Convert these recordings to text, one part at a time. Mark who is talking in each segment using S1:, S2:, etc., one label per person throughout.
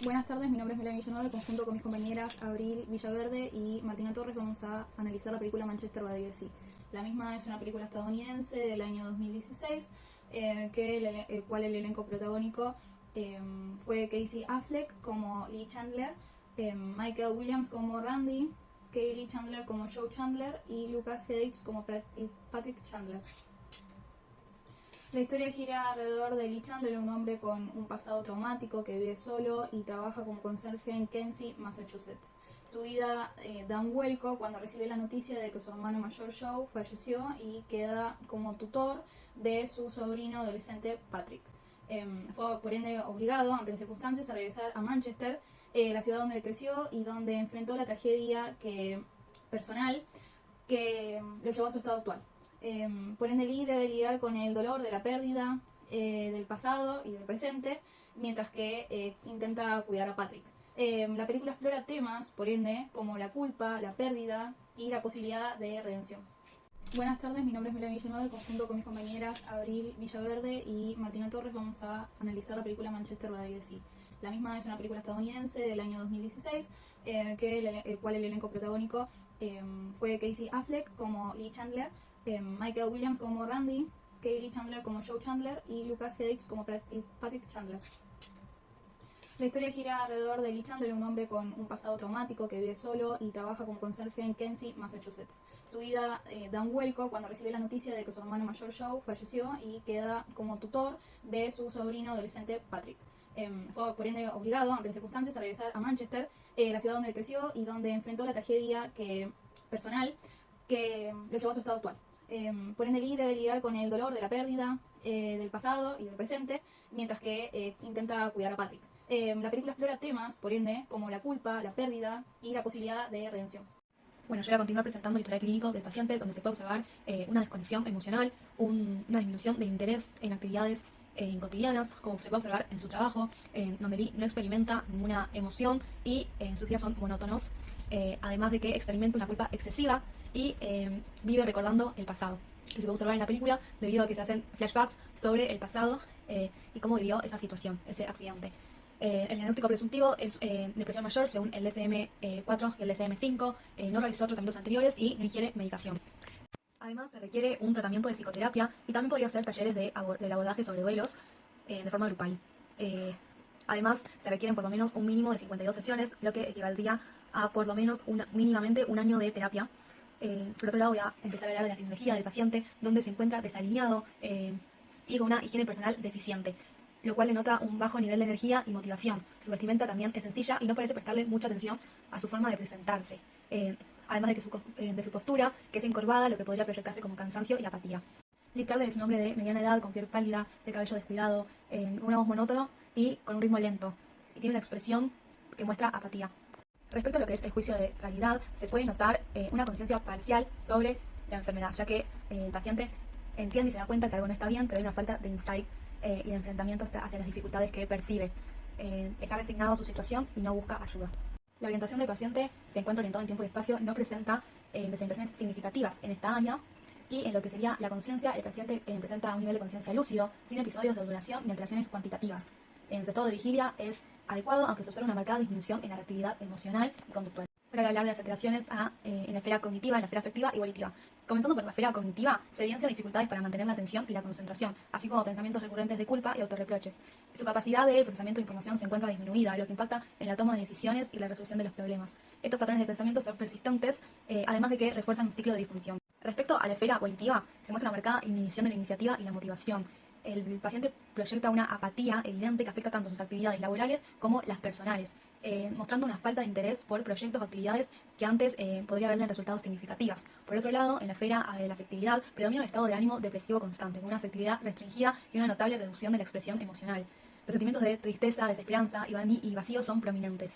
S1: Buenas tardes, mi nombre es Melanie Villanueva. Conjunto con mis compañeras Abril Villaverde y Martina Torres vamos a analizar la película Manchester by the Sea. La misma es una película estadounidense del año 2016, el cual el elenco protagónico fue Casey Affleck como Lee Chandler, Michael Williams como Randy, Kaylee Chandler como Joe Chandler y Lucas Hedges como Patrick Chandler. La historia gira alrededor de Lee Chandler, un hombre con un pasado traumático que vive solo y trabaja como conserje en Quincy, Massachusetts. Su vida da un vuelco cuando recibe la noticia de que su hermano mayor Joe falleció y queda como tutor de su sobrino adolescente Patrick. Fue por ende obligado, ante las circunstancias, a regresar a Manchester, la ciudad donde creció y donde enfrentó la tragedia personal que lo llevó a su estado actual. Por ende, Lee debe lidiar con el dolor de la pérdida del pasado y del presente, mientras que intenta cuidar a Patrick. La película explora temas, por ende, como la culpa, la pérdida y la posibilidad de redención. Buenas tardes, mi nombre es Melanie Villanueva y conjunto con mis compañeras Abril Villaverde y Martina Torres vamos a analizar la película Manchester by the Sea. La misma es una película estadounidense del año 2016, el cual el elenco protagónico fue Casey Affleck como Lee Chandler, Michael Williams como Randy, Kaylee Chandler como Joe Chandler y Lucas Hedges como Patrick Chandler. La historia gira alrededor de Lee Chandler, un hombre con un pasado traumático que vive solo y trabaja como conserje en Quincy, Massachusetts. Su vida da un vuelco cuando recibe la noticia de que su hermano mayor Joe falleció y queda como tutor de su sobrino adolescente Patrick. Fue por ende obligado, ante las circunstancias, a regresar a Manchester, la ciudad donde creció y donde enfrentó la tragedia personal que lo llevó a su estado actual. Por ende, Lee debe lidiar con el dolor de la pérdida del pasado y del presente, mientras que intenta cuidar a Patrick. La película explora temas, por ende, como la culpa, la pérdida y la posibilidad de redención.
S2: Bueno, yo voy a continuar presentando el historial clínico del paciente, donde se puede observar una desconexión emocional, una disminución del interés en actividades cotidianas, como se puede observar en su trabajo, donde Lee no experimenta ninguna emoción y sus días son monótonos, además de que experimenta una culpa excesiva y vive recordando el pasado, que se puede observar en la película debido a que se hacen flashbacks sobre el pasado y cómo vivió esa situación, ese accidente. El diagnóstico presuntivo es depresión mayor según el DSM-4 y el DSM-5, no realizó tratamientos anteriores y no ingiere medicación. Además, se requiere un tratamiento de psicoterapia y también podría hacer talleres del abordaje sobre duelos de forma grupal. Además, se requieren por lo menos un mínimo de 52 sesiones, lo que equivaldría a por lo menos mínimamente un año de terapia. Por otro lado, voy a empezar a hablar de la psicología del paciente, donde se encuentra desalineado y con una higiene personal deficiente, lo cual denota un bajo nivel de energía y motivación. Su vestimenta también es sencilla y no parece prestarle mucha atención a su forma de presentarse, además de su postura, que es encorvada, lo que podría proyectarse como cansancio y apatía. Lee Chandler es un hombre de mediana edad, con piel pálida, de cabello descuidado, con una voz monótona y con un ritmo lento, y tiene una expresión que muestra apatía. Respecto a lo que es el juicio de realidad, se puede notar una conciencia parcial sobre la enfermedad, ya que el paciente entiende y se da cuenta que algo no está bien, pero hay una falta de insight y de enfrentamiento hacia las dificultades que percibe. Está resignado a su situación y no busca ayuda. La orientación del paciente se encuentra orientada en tiempo y espacio, no presenta desorientaciones significativas en esta área, y en lo que sería la conciencia, el paciente presenta un nivel de conciencia lúcido, sin episodios de duración ni alteraciones cuantitativas. En su estado de vigilia es adecuado, aunque se observa una marcada disminución en la reactividad emocional y conductual. Ahora voy a hablar de las alteraciones en la esfera cognitiva, en la esfera afectiva y volitiva. Comenzando por la esfera cognitiva, se evidencian dificultades para mantener la atención y la concentración, así como pensamientos recurrentes de culpa y autorreproches. Su capacidad de procesamiento de información se encuentra disminuida, lo que impacta en la toma de decisiones y la resolución de los problemas. Estos patrones de pensamiento son persistentes, además de que refuerzan un ciclo de disfunción. Respecto a la esfera volitiva, se muestra una marcada inhibición de la iniciativa y la motivación. El paciente proyecta una apatía evidente que afecta tanto sus actividades laborales como las personales, mostrando una falta de interés por proyectos o actividades que antes podría haberle resultados significativas. Por otro lado, en la esfera de la afectividad predomina un estado de ánimo depresivo constante, con una afectividad restringida y una notable reducción de la expresión emocional. Los sentimientos de tristeza, desesperanza y vacío son prominentes.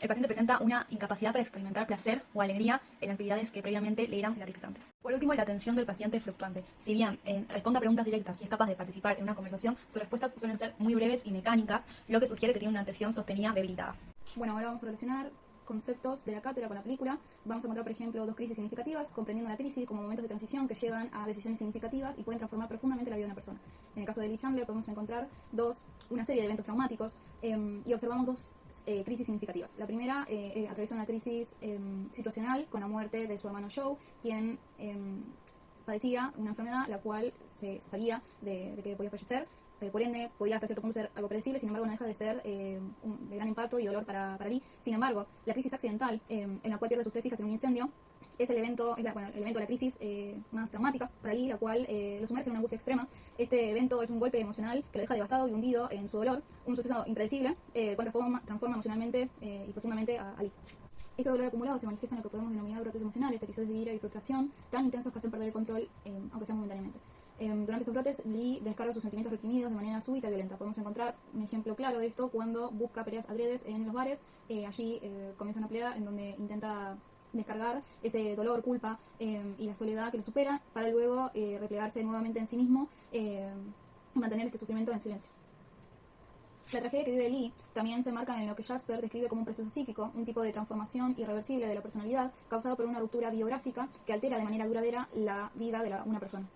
S2: El paciente presenta una incapacidad para experimentar placer o alegría en actividades que previamente le eran gratificantes. Por último, la atención del paciente es fluctuante. Si bien responde a preguntas directas y es capaz de participar en una conversación, sus respuestas suelen ser muy breves y mecánicas, lo que sugiere que tiene una atención sostenida debilitada.
S1: Bueno, ahora vamos a relacionar conceptos de la cátedra con la película, vamos a encontrar, por ejemplo, 2 crisis significativas, comprendiendo la crisis como momentos de transición que llevan a decisiones significativas y pueden transformar profundamente la vida de una persona. En el caso de Lee Chandler podemos encontrar una serie de eventos traumáticos y observamos 2 crisis significativas. La primera atraviesa una crisis situacional con la muerte de su hermano Joe, quien padecía una enfermedad la cual se sabía de que podía fallecer. Por ende, podía hasta cierto punto ser algo predecible, sin embargo no deja de ser de gran impacto y dolor para Lee. Sin embargo, la crisis accidental en la cual pierde a sus 3 hijas en un incendio es el evento de la crisis más traumática para Lee, la cual lo sumerge en una angustia extrema. Este evento es un golpe emocional que lo deja devastado y hundido en su dolor, un suceso impredecible, el cual transforma emocionalmente y profundamente a Lee. Este dolor acumulado se manifiesta en lo que podemos denominar brotes emocionales, episodios de ira y frustración tan intensos que hacen perder el control, aunque sea momentáneamente. Durante estos brotes, Lee descarga sus sentimientos reprimidos de manera súbita y violenta. Podemos encontrar un ejemplo claro de esto cuando busca peleas adredes en los bares. Allí comienza una pelea en donde intenta descargar ese dolor, culpa y la soledad que lo supera, para luego replegarse nuevamente en sí mismo y mantener este sufrimiento en silencio. La tragedia que vive Lee también se enmarca en lo que Jasper describe como un proceso psíquico, un tipo de transformación irreversible de la personalidad causado por una ruptura biográfica que altera de manera duradera la vida de una persona.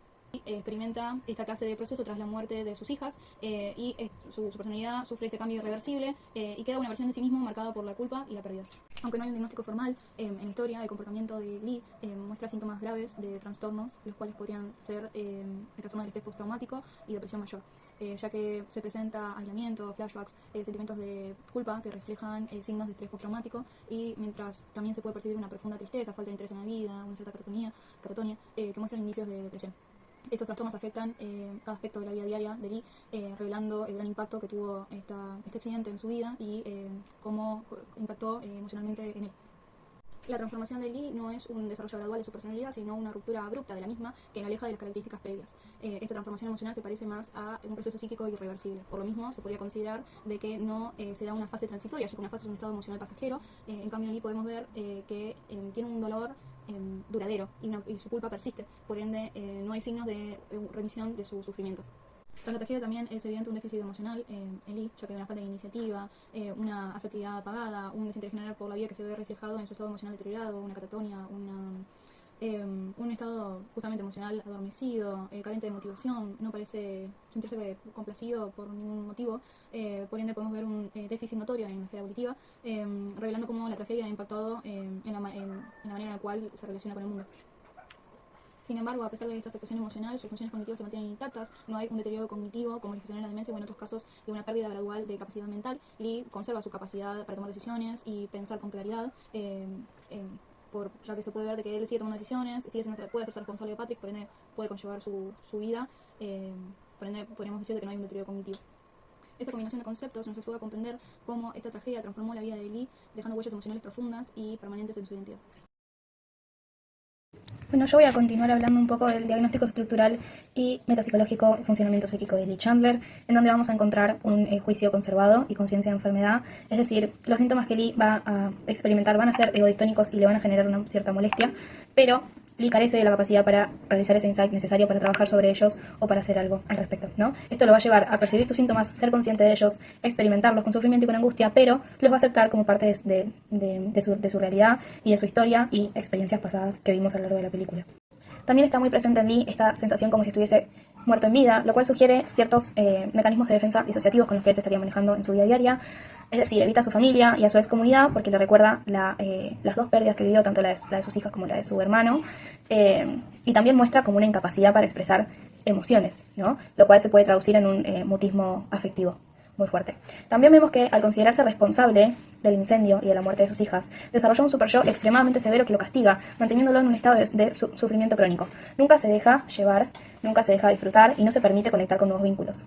S1: Experimenta esta clase de proceso tras la muerte de sus hijas y su personalidad sufre este cambio irreversible y queda una versión de sí mismo marcada por la culpa y la pérdida. Aunque no hay un diagnóstico formal, en la historia el comportamiento de Lee muestra síntomas graves de trastornos, los cuales podrían ser el trastorno del estrés postraumático y depresión mayor, ya que se presenta aislamiento, flashbacks, sentimientos de culpa que reflejan signos de estrés postraumático, y mientras también se puede percibir una profunda tristeza, falta de interés en la vida, una cierta catatonia que muestran indicios de depresión. Estos trastornos afectan cada aspecto de la vida diaria de Lee, revelando el gran impacto que tuvo este accidente en su vida y cómo impactó emocionalmente en él. La transformación de Lee no es un desarrollo gradual de su personalidad, sino una ruptura abrupta de la misma que lo aleja de las características previas. Esta transformación emocional se parece más a un proceso psíquico irreversible. Por lo mismo, se podría considerar de que no se da una fase transitoria, ya que una fase es un estado emocional pasajero. En cambio, Lee podemos ver que tiene un dolor duradero y su culpa persiste. Por ende, no hay signos de remisión de su sufrimiento. Tras la tragedia también es evidente un déficit emocional en Lee, ya que hay una falta de iniciativa, una afectividad apagada, un desinterés general por la vida que se ve reflejado en su estado emocional deteriorado, una catatonia, un estado justamente emocional adormecido, carente de motivación, no parece sentirse complacido por ningún motivo. Por ende podemos ver un déficit notorio en la esfera auditiva, revelando cómo la tragedia ha impactado en la manera en la cual se relaciona con el mundo. Sin embargo, a pesar de esta afectación emocional, sus funciones cognitivas se mantienen intactas, no hay un deterioro cognitivo como el que se ve en la demencia o en otros casos de una pérdida gradual de capacidad mental. Lee conserva su capacidad para tomar decisiones y pensar con claridad, ya que se puede ver de que él sigue tomando decisiones, puede hacerse responsable de Patrick, por ende puede conllevar su vida, por ende podríamos decir de que no hay un deterioro cognitivo. Esta combinación de conceptos nos ayuda a comprender cómo esta tragedia transformó la vida de Lee, dejando huellas emocionales profundas y permanentes en su identidad.
S3: Bueno, yo voy a continuar hablando un poco del diagnóstico estructural y metapsicológico y funcionamiento psíquico de Lee Chandler, en donde vamos a encontrar un juicio conservado y conciencia de enfermedad, es decir, los síntomas que Lee va a experimentar van a ser egodistónicos y le van a generar una cierta molestia, pero Lee carece de la capacidad para realizar ese insight necesario para trabajar sobre ellos o para hacer algo al respecto, ¿no? Esto lo va a llevar a percibir sus síntomas, ser consciente de ellos, experimentarlos con sufrimiento y con angustia, pero los va a aceptar como parte de su realidad y de su historia y experiencias pasadas que vimos a lo largo de la película. También está muy presente en Lee esta sensación como si estuviese muerto en vida, lo cual sugiere ciertos mecanismos de defensa disociativos con los que él se estaría manejando en su vida diaria. Es decir, evita a su familia y a su excomunidad porque le recuerda las 2 pérdidas que vivió, tanto la de sus hijas como la de su hermano, y también muestra como una incapacidad para expresar emociones, ¿no? Lo cual se puede traducir en un mutismo afectivo muy fuerte. También vemos que al considerarse responsable del incendio y de la muerte de sus hijas, desarrolló un super yo extremadamente severo que lo castiga, manteniéndolo en un estado de sufrimiento crónico. Nunca se deja llevar, nunca se deja disfrutar y no se permite conectar con nuevos vínculos.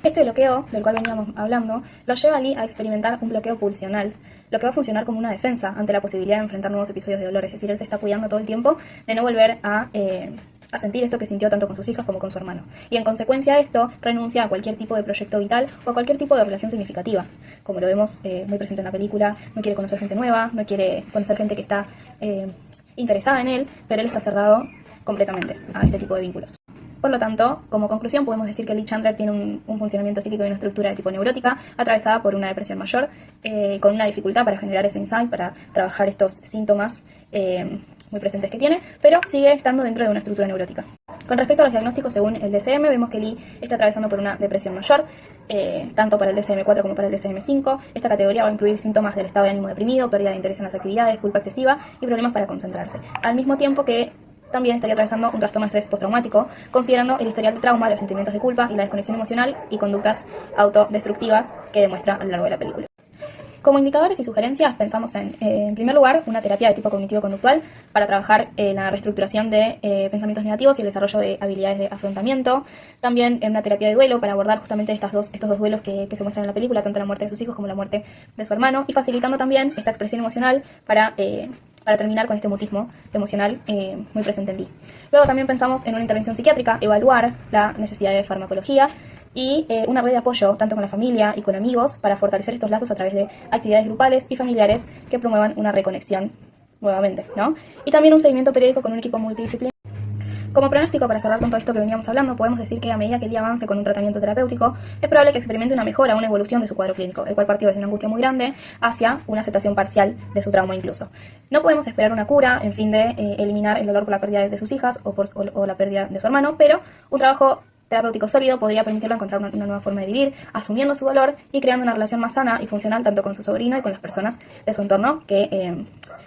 S3: Este bloqueo, del cual veníamos hablando, lo lleva a Lee a experimentar un bloqueo pulsional, lo que va a funcionar como una defensa ante la posibilidad de enfrentar nuevos episodios de dolor. Es decir, él se está cuidando todo el tiempo de no volver a sentir esto que sintió tanto con sus hijas como con su hermano. Y en consecuencia a esto, renuncia a cualquier tipo de proyecto vital o a cualquier tipo de relación significativa. Como lo vemos muy presente en la película, no quiere conocer gente nueva, no quiere conocer gente que está interesada en él, pero él está cerrado completamente a este tipo de vínculos. Por lo tanto, como conclusión podemos decir que Lee Chandler tiene un funcionamiento psíquico y una estructura de tipo neurótica atravesada por una depresión mayor, con una dificultad para generar ese insight, para trabajar estos síntomas muy presentes que tiene, pero sigue estando dentro de una estructura neurótica. Con respecto a los diagnósticos según el DSM, vemos que Lee está atravesando por una depresión mayor, tanto para el DSM-4 como para el DSM-5. Esta categoría va a incluir síntomas del estado de ánimo deprimido, pérdida de interés en las actividades, culpa excesiva y problemas para concentrarse. Al mismo tiempo que también estaría atravesando un trastorno de estrés postraumático, considerando el historial de trauma, los sentimientos de culpa y la desconexión emocional y conductas autodestructivas que demuestra a lo largo de la película. Como indicadores y sugerencias pensamos en primer lugar, una terapia de tipo cognitivo-conductual para trabajar la reestructuración de pensamientos negativos y el desarrollo de habilidades de afrontamiento. También en una terapia de duelo para abordar justamente estos dos duelos que se muestran en la película, tanto la muerte de sus hijos como la muerte de su hermano, y facilitando también esta expresión emocional para terminar con este mutismo emocional muy presente en Lee. Luego también pensamos en una intervención psiquiátrica, evaluar la necesidad de farmacología y una red de apoyo tanto con la familia y con amigos para fortalecer estos lazos a través de actividades grupales y familiares que promuevan una reconexión nuevamente, ¿no? Y también un seguimiento periódico con un equipo multidisciplinario. Como pronóstico, para cerrar con todo esto que veníamos hablando, podemos decir que a medida que Lee avance con un tratamiento terapéutico, es probable que experimente una mejora, una evolución de su cuadro clínico, el cual partió desde una angustia muy grande hacia una aceptación parcial de su trauma incluso. No podemos esperar una cura en fin de eliminar el dolor por la pérdida de sus hijas o la pérdida de su hermano, pero un trabajo terapéutico sólido podría permitirlo encontrar una nueva forma de vivir, asumiendo su dolor y creando una relación más sana y funcional tanto con su sobrino y con las personas de su entorno que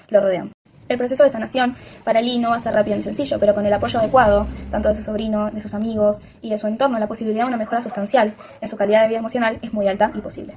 S3: lo rodean. El proceso de sanación para Lee no va a ser rápido ni sencillo, pero con el apoyo adecuado, tanto de su sobrino, de sus amigos y de su entorno, la posibilidad de una mejora sustancial en su calidad de vida emocional es muy alta y posible.